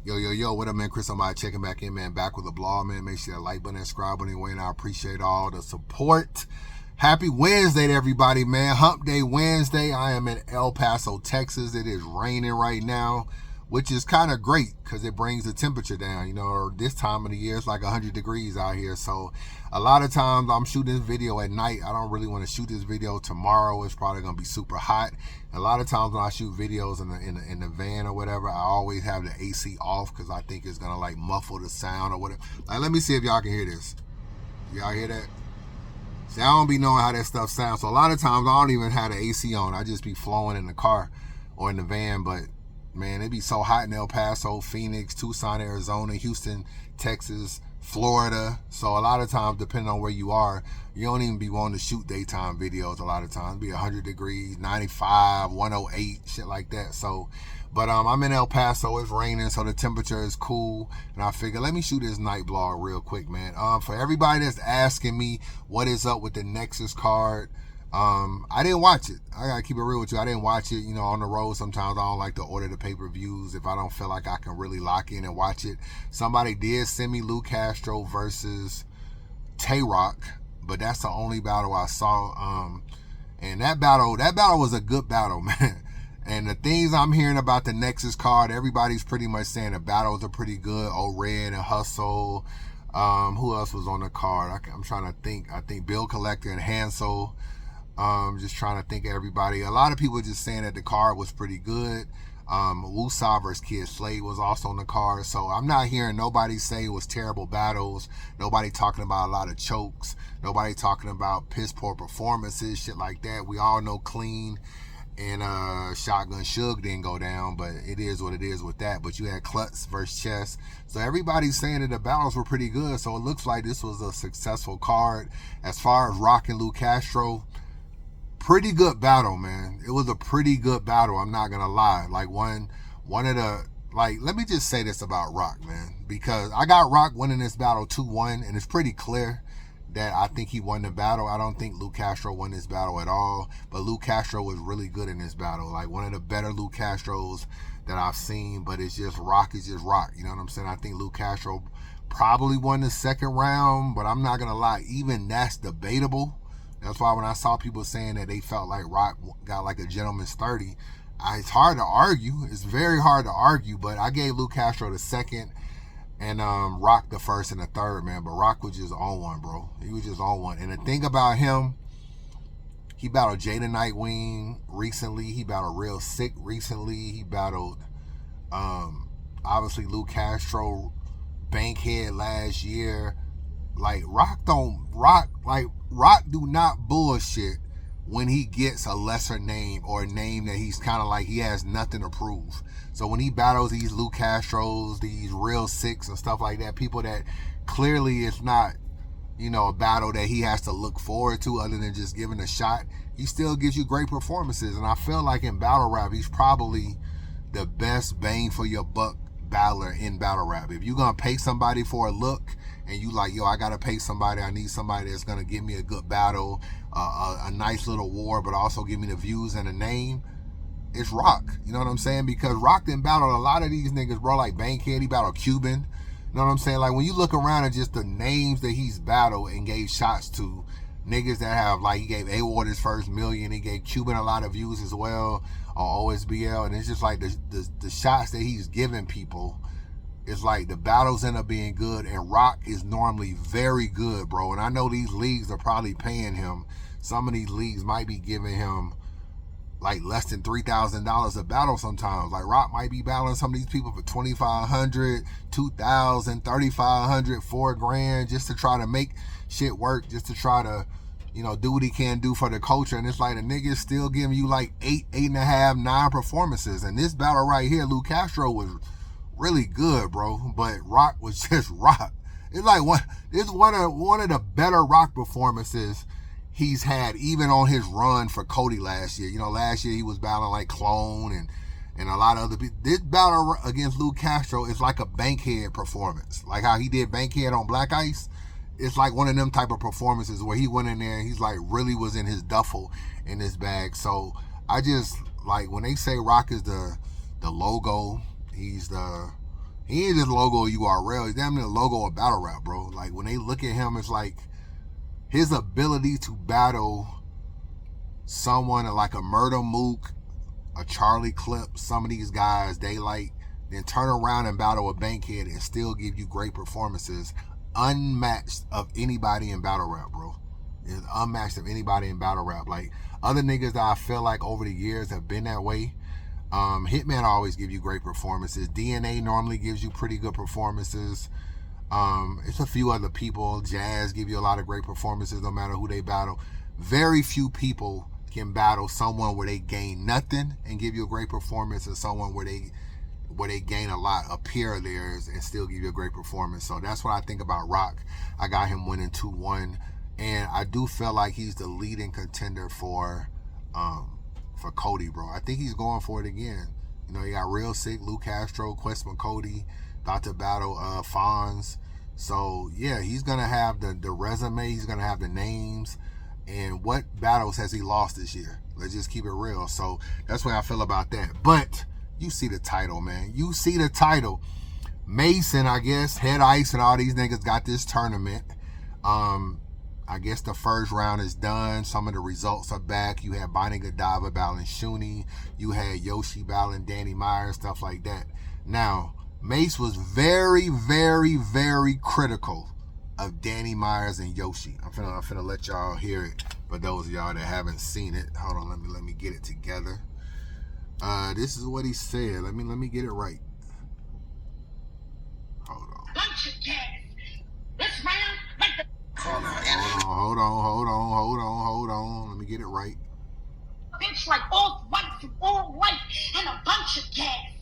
Yo, what up, man? Chris, I'm checking back in, man. Back with a blog, man. Make sure that like button and subscribe anyway, and I appreciate all the support. Happy Wednesday to everybody, man. Hump Day Wednesday. I am in El Paso, Texas. It is raining right now, which is kind of great because it brings the temperature down. You know, this time of the year, it's like 100 degrees out here. So a lot of times I'm shooting this video at night. I don't really want to shoot this video tomorrow. It's probably going to be super hot. A lot of times when I shoot videos in the van or whatever, I always have the AC off because I think it's going to like muffle the sound or whatever. Like, let me see if y'all can hear this. Y'all hear that? See, I don't be knowing how that stuff sounds. So a lot of times I don't even have the AC on. I just be flowing in the car or in the van. But man, it be so hot in El Paso, Phoenix, Tucson, Arizona, Houston, Texas, Florida. So a lot of times, depending on where you are, you don't even be wanting to shoot daytime videos. A lot of times, be 100 degrees, 95, 108, shit like that. So, but I'm in El Paso. It's raining, so the temperature is cool. And I figure, let me shoot this night vlog real quick, man. For everybody that's asking me what is up with the Nexus card, I didn't watch it. I gotta keep it real with you. I didn't watch it. You know, on the road, sometimes I don't like to order the pay-per-views if I don't feel like I can really lock in and watch it. Somebody did send me Castro versus Tay Roc, but that's the only battle I saw. And that battle was a good battle, man. And the things I'm hearing about the Nexus card, everybody's pretty much saying the battles are pretty good. Red and Hustle. Who else was on the card? I'm trying to think. I think Bill Collector and Hansel. Just trying to think of everybody. A lot of people just saying that the card was pretty good. Wusa vs. Kid Slade was also on the card. So I'm not hearing nobody say it was terrible battles. Nobody talking about a lot of chokes. Nobody talking about piss poor performances, shit like that. We all know Clean and Shotgun Suge didn't go down, but it is what it is with that. But you had Klutz versus Chess. So everybody's saying that the battles were pretty good. So it looks like this was a successful card. As far as Roc and Castro, pretty good battle, man. It was a pretty good battle. I'm not gonna lie. Like one of the, like, let me just say this about Roc, man, because I got Roc winning this battle 2-1, and it's pretty clear that I think he won the battle. I don't think Castro won this battle at all, but Castro was really good in this battle. Like one of the better Castros that I've seen. But it's just Roc is just Roc. You know what I'm saying? I think Castro probably won the second round, but I'm not gonna lie. Even that's debatable. That's why when I saw people saying that they felt like Roc got like a gentleman's 30, it's hard to argue. It's very hard to argue, but I gave Castro the second and Roc the first and the third, man. But Roc was just on one, bro. He was just on one. And the thing about him, he battled Jada Nightwing recently. He battled Real Sick recently. He battled, obviously, Castro, Bankhead last year. Like, Roc do not bullshit when he gets a lesser name or a name that he's kind of like he has nothing to prove. So when he battles these Castros, these Real Six and stuff like that, people that clearly it's not, you know, a battle that he has to look forward to other than just giving a shot, he still gives you great performances. And I feel like in battle rap, he's probably the best bang for your buck battler in battle rap. If you're gonna pay somebody for a look and you like, yo, I gotta pay somebody, I need somebody that's gonna give me a good battle, a nice little war, but also give me the views and a name, it's Roc. You know what I'm saying? Because Roc done battled a lot of these niggas, bro. Like Bankhead, he battled Cuban. You know what I'm saying? Like when you look around at just the names that he's battled and gave shots to, niggas that have, like, he gave A-Ward his first million, he gave Cuban a lot of views as well on OSBL, and it's just like the shots that he's giving people, it's like the battles end up being good, and Roc is normally very good, bro. And I know these leagues are probably paying him. Some of these leagues might be giving him like less than $3,000 a battle sometimes. Like Roc might be battling some of these people for $2,500, $2,000, $3,500, $4,000 just to try to make shit work, just to try to, you know, do what he can do for the culture. And it's like the nigga's still giving you like 8.5, 9 performances. And this battle right here, Castro was really good, bro. But Roc was just Roc. It's like one of the better Roc performances he's had, even on his run for Cody last year. You know, last year he was battling like Clone and a lot of other people. This battle against Castro is like a Bankhead performance. Like how he did Bankhead on Black Ice. It's like one of them type of performances where he went in there and he's like really was in his duffel in his bag. So I just like when they say Roc is the logo, he's the He ain't just logo of URL. He's damn near the logo of battle rap, bro. Like, when they look at him, it's like his ability to battle someone like a Murder Mook, a Charlie Clip, some of these guys, Daylight, then turn around and battle a Bankhead and still give you great performances, unmatched of anybody in battle rap, bro. It's unmatched of anybody in battle rap. Like, other niggas that I feel like over the years have been that way. Hitman always give you great performances. DNA normally gives you pretty good performances. It's a few other people. Jazz give you a lot of great performances no matter who they battle. Very few people can battle someone where they gain nothing and give you a great performance, and someone where they gain a lot, a peer of theirs, and still give you a great performance. So that's what I think about Roc. I got him winning 2-1, and I do feel like he's the leading contender for Cody, bro. I think he's going for it again. You know, you got Real Sick, Luke Castro, Questman Cody about to battle Fonz. So yeah, he's gonna have the resume, he's gonna have the names. And what battles has he lost this year? Let's just keep it real. So that's what I feel about that. But you see the title, man. You see the title. Mason, I guess, Head Ice and all these niggas got this tournament. I guess the first round is done. Some of the results are back. You had Bonnie Godiva battling Shooney. You had Yoshi battling Danny Myers, stuff like that. Now, Mase was very, very, very critical of Danny Myers and Yoshi. I'm finna let y'all hear it. For those of y'all that haven't seen it, hold on, let me get it together. This is what he said. Let me get it right. Hold on. Bunch of gas. This round, like the Hold on. Let me get it right. bitch like Off-White from All White and a bunch of gas.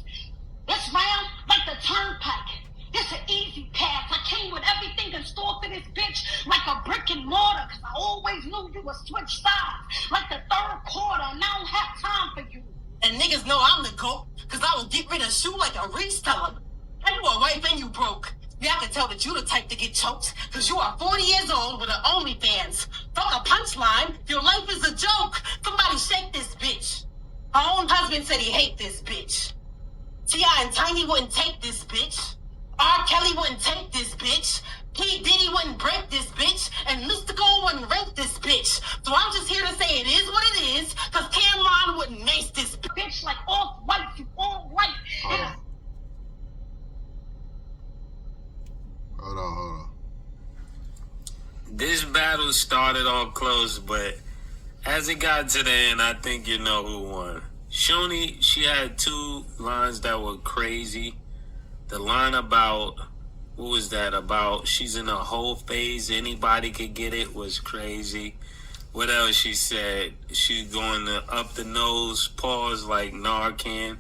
This round, like the turnpike. This an easy pass. I came with everything in store for this bitch like a brick and mortar, cause I always knew you would switch sides like the third quarter, and I don't have time for you. And niggas know I'm the GOAT, cause I will get rid of shoe like a reseller. And you a wife and you broke. Yeah, I can tell that you the type to get choked, cause you are 40 years old with an OnlyFans. Fuck a punchline, your life is a joke. Somebody shake this bitch. Her own husband said he hate this bitch. T.I. and Tiny wouldn't take this bitch. R. Kelly wouldn't take this bitch. P. Diddy wouldn't break this bitch. And Mystical wouldn't rape this bitch. So I'm just here to say it is what it is, cause Cameron wouldn't mace this bitch like Off-White from All White. Hold on. This battle started all close, but as it got to the end, I think you know who won. Shooney, she had two lines that were crazy. The line about, what was that about? She's in a whole phase, anybody could get it, was crazy. What else she said? She's going to up the nose, pause like Narcan.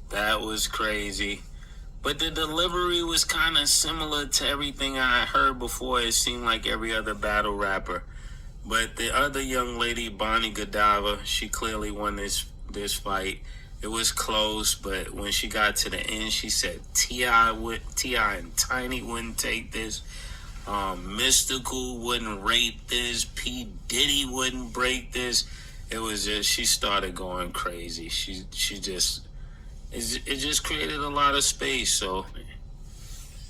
That was crazy. But the delivery was kind of similar to everything I heard before. It seemed like every other battle rapper. But the other young lady, Bonnie Godiva, she clearly won this fight. It was close, but when she got to the end, she said T.I. and Tiny wouldn't take this. Mystical wouldn't rape this. P. Diddy wouldn't break this. It was just, she started going crazy. It just created a lot of space, so,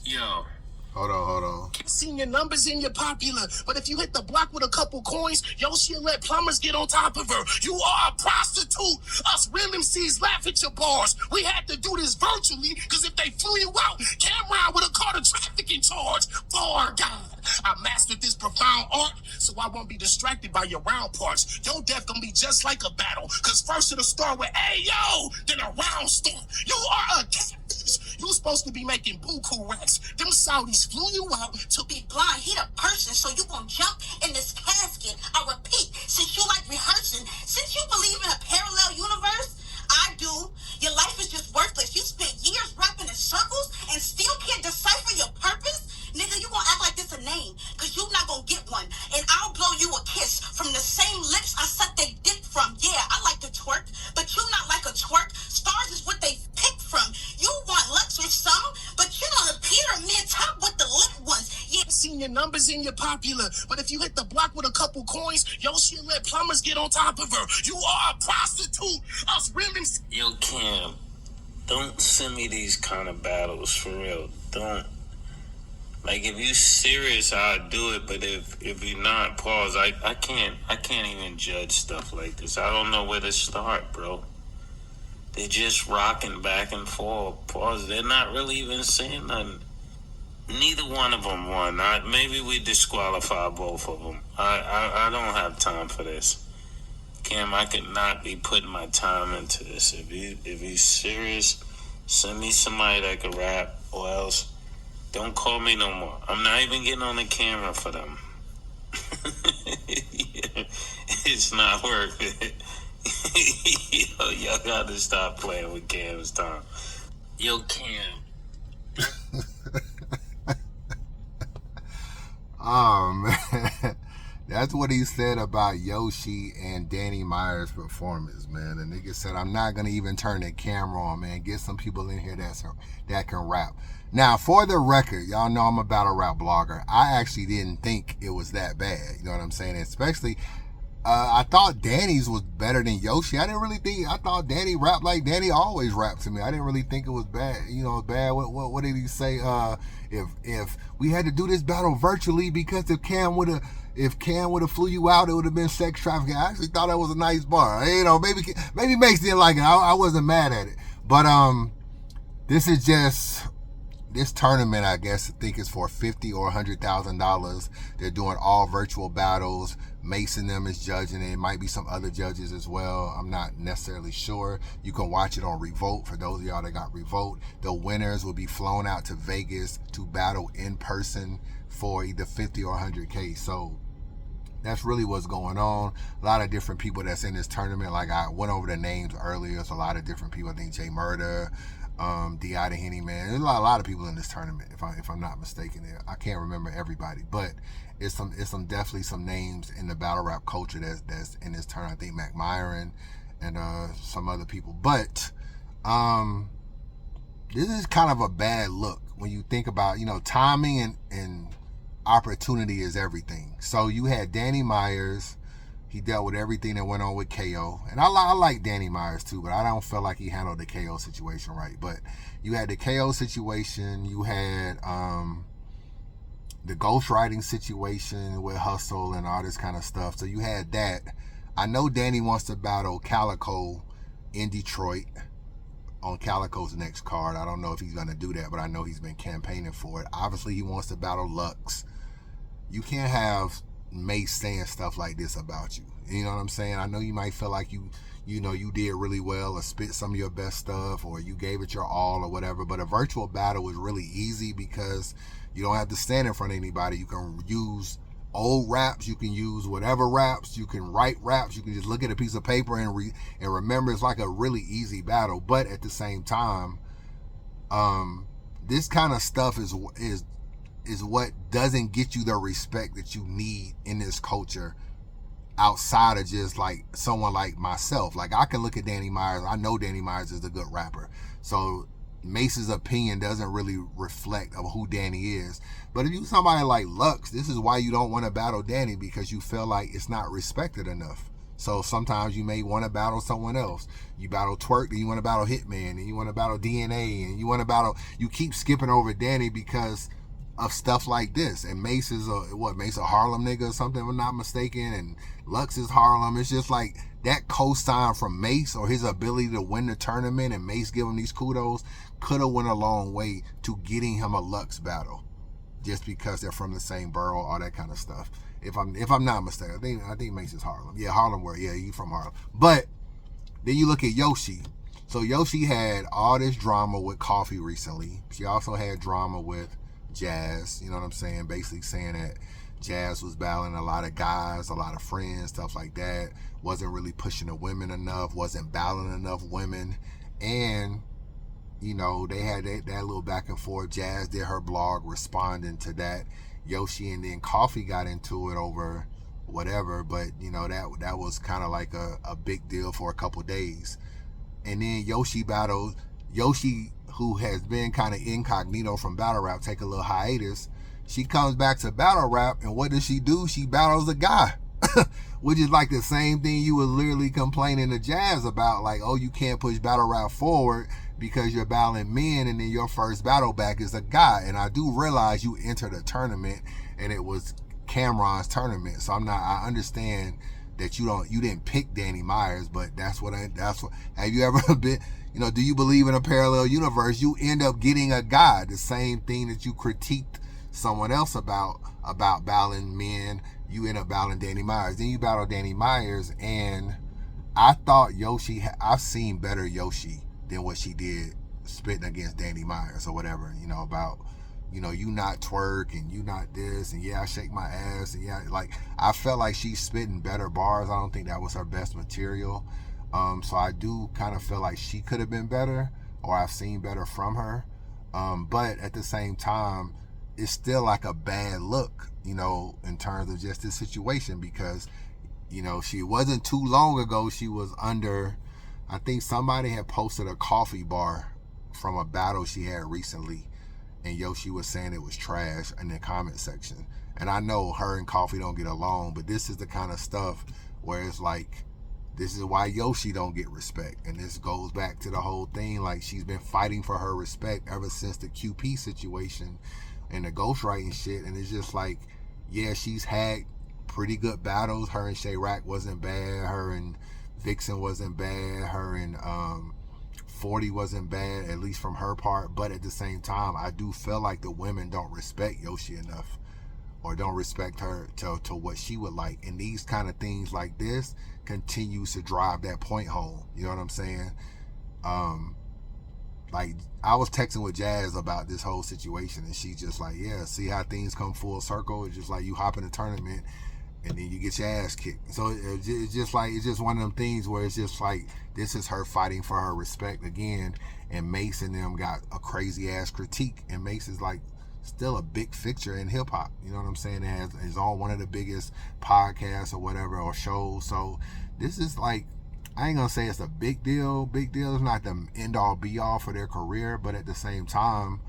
yo. Hold on. Seen your numbers and you're popular, but if you hit the block with a couple coins, Yoshi will let plumbers get on top of her. You are a prostitute. Us real MCs laugh at your bars. We had to do this virtually, because if they flew you out, Cameron would have caught a trafficking charge. For God, I mastered this profound art, so I won't be distracted by your round parts. Your death gonna be just like a battle, because first it'll start with, hey, yo, then a round start. You are a catfish. You supposed to be making buku racks. Them Saudis flew you out To be blind, he the person, so you gon' jump in this casket. I repeat, since you like rehearsing, since you believe in a parallel universe, I do. Your life is just worthless. You spent years rapping in circles and still can't decipher your purpose? Nigga, you gon' act like this a name, cause you not gon' get one. And I'll blow you a kiss from the same lips I sucked they dick from. Yeah, I like to twerk, but you not like a twerk. Stars is what they pick from. You want Lux or some, but you don't appear mid-top with the lit ones. Yeah. Seen your numbers and you're popular, but if you hit the block with a couple coins, Yoshi will let plumbers get on top of her. You are a prostitute. Us real MCs. Yo, Cam, don't send me these kind of battles for real. Don't. Like, if you serious, I'll do it. But if you're not, pause. I can't even judge stuff like this. I don't know where to start, bro. They're just rocking back and forth. Pause. They're not really even saying nothing. Neither one of them won. Maybe we disqualify both of them. I don't have time for this. Cam, I could not be putting my time into this. If you serious, send me somebody that can rap, or else don't call me no more. I'm not even getting on the camera for them. It's not worth it. Yo, y'all gotta stop playing with Cam's time. Yo, Cam. Man. That's what he said about Yoshi and Danny Myers' performance, man. The nigga said, I'm not going to even turn the camera on, man. Get some people in here that can rap. Now, for the record, y'all know I'm a battle rap blogger. I actually didn't think it was that bad. You know what I'm saying? Especially, I thought Danny's was better than Yoshi. I thought Danny rapped like Danny always rapped to me. I didn't really think it was bad. You know, bad. What did he say? If we had to do this battle virtually because if Cam would have flew you out, it would have been sex trafficking. I actually thought that was a nice bar. You know, maybe Mace didn't like it. I wasn't mad at it. But this tournament, I guess, I think is for $50,000 or $100,000. They're doing all virtual battles. Mase and them is judging it. It might be some other judges as well. I'm not necessarily sure. You can watch it on Revolt for those of y'all that got Revolt. The winners will be flown out to Vegas to battle in person for either 50 or 100K. So that's really what's going on. A lot of different people that's in this tournament. Like I went over the names earlier. It's a lot of different people. I think Jay Murder, D.I. the Henny Man. There's a lot of people in this tournament, if I'm not mistaken. I can't remember everybody, but it's definitely some names in the battle rap culture that's in this tournament. I think Mac Myron and some other people. But this is kind of a bad look when you think about, you know, timing and opportunity is everything. So you had Danny Myers. He dealt with everything that went on with KO. And I like Danny Myers too, but I don't feel like he handled the KO situation right. But you had the KO situation. You had the ghostwriting situation with Hustle and all this kind of stuff. So you had that. I know Danny wants to battle Calico in Detroit on Calico's next card. I don't know if he's going to do that, but I know he's been campaigning for it. Obviously, he wants to battle Lux. You can't have Mace saying stuff like this about you. You know what I'm saying? I know you might feel like you did really well or spit some of your best stuff or you gave it your all or whatever, but a virtual battle is really easy because you don't have to stand in front of anybody. You can use old raps, you can use whatever raps, you can write raps, you can just look at a piece of paper and remember. It's like a really easy battle. But at the same time, this kind of stuff is what doesn't get you the respect that you need in this culture outside of just like someone like myself. Like I can look at Danny Myers. I know Danny Myers is a good rapper. So Mace's opinion doesn't really reflect of who Danny is. But if you somebody like Lux, this is why you don't want to battle Danny, because you feel like it's not respected enough. So sometimes you may want to battle someone else. You battle Twerk, then you want to battle Hitman, and you want to battle DNA, and you keep skipping over Danny because of stuff like this. And Mace is Mace a Harlem nigga or something, if I'm not mistaken, and Lux is Harlem. It's just like that cosign from Mace or his ability to win the tournament and Mace give him these kudos could have went a long way to getting him a Lux battle, just because they're from the same borough, all that kind of stuff. If I'm not mistaken, I think Mace is Harlem. Yeah, Harlem where, yeah, he from Harlem. But then you look at Yoshi. So Yoshi had all this drama with Coffee recently. She also had drama with Jazz, you know what I'm saying? Basically saying that Jazz was battling a lot of guys, a lot of friends, stuff like that. Wasn't really pushing the women enough, wasn't battling enough women. And, you know, they had that little back and forth. Jazz did her blog responding to that. Yoshi and then Coffee got into it over whatever, but, you know, that was kind of like a big deal for a couple days. And then Yoshi battled, who has been kind of incognito from battle rap, take a little hiatus. She comes back to battle rap, and what does she do? She battles a guy, which is like the same thing you were literally complaining to Jazz about, like, oh, you can't push battle rap forward. because you're battling men, and then your first battle back is a guy. And I do realize you entered a tournament and it was Cameron's tournament, so I understand that you didn't pick Danny Myers, but that's what have you ever been, do you believe in a parallel universe? You end up getting a guy, the same thing that you critiqued someone else about battling men, you end up battling Danny Myers. Then you battle Danny Myers, and I thought Yoshi, I've seen better Yoshi than what she did spitting against Danny Myers or whatever, about, you not twerk and you not this, and yeah, I shake my ass, and yeah, like, I felt like she's spitting better bars. I don't think that was her best material. So I do kind of feel like she could have been better, or I've seen better from her. But at the same time, it's still like a bad look, in terms of just this situation, because, she wasn't too long ago, she was under, I think somebody had posted a coffee bar from a battle she had recently, and Yoshi was saying it was trash in the comment section. And I know her and Coffee don't get along, but this is the kind of stuff where it's like, this is why Yoshi don't get respect. And this goes back to the whole thing, like, she's been fighting for her respect ever since the QP situation and the ghostwriting shit. And it's just like, yeah, she's had pretty good battles. Her and Tay Roc wasn't bad. Her and Vixen wasn't bad. Her and 40 wasn't bad, at least from her part. But at the same time, I do feel like the women don't respect Yoshi enough, or don't respect her to what she would like. And these kind of things like this continues to drive that point home. You know what I'm saying? Like, I was texting with Jazz about this whole situation, and she's just like, yeah, see how things come full circle? It's just like you hop in a tournament and then you get your ass kicked. So it's just one of them things where it's just like, this is her fighting for her respect again. And Mase and them got a crazy ass critique, and Mase is like still a big fixture in hip hop. You know what I'm saying? Is on one of the biggest podcasts or whatever, or shows. So this is like, I ain't gonna say it's a big deal. Big deal is not the end all be all for their career, but at the same time,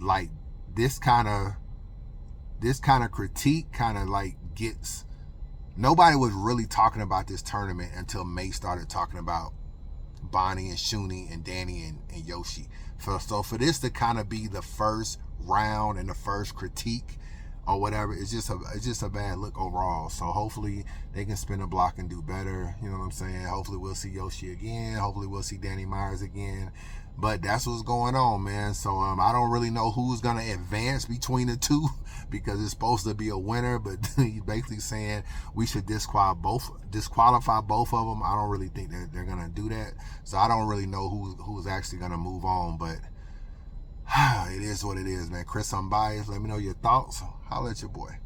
like, this kind of critique kind of like gets, nobody was really talking about this tournament until Mase started talking about Bonnie and Shooney and Danny and Yoshi. So for this to kind of be the first round and the first critique or whatever, it's just a bad look overall. So hopefully they can spin a block and do better. You know what I'm saying? Hopefully we'll see Yoshi again. Hopefully we'll see Danny Myers again. But that's what's going on, man. So I don't really know who's gonna advance between the two, because it's supposed to be a winner, but he's basically saying we should disqualify both of them. I don't really think that they're gonna do that. So I don't really know who's actually gonna move on, but it is what it is, man. Chris Unbiased, let me know your thoughts. Holla at your boy.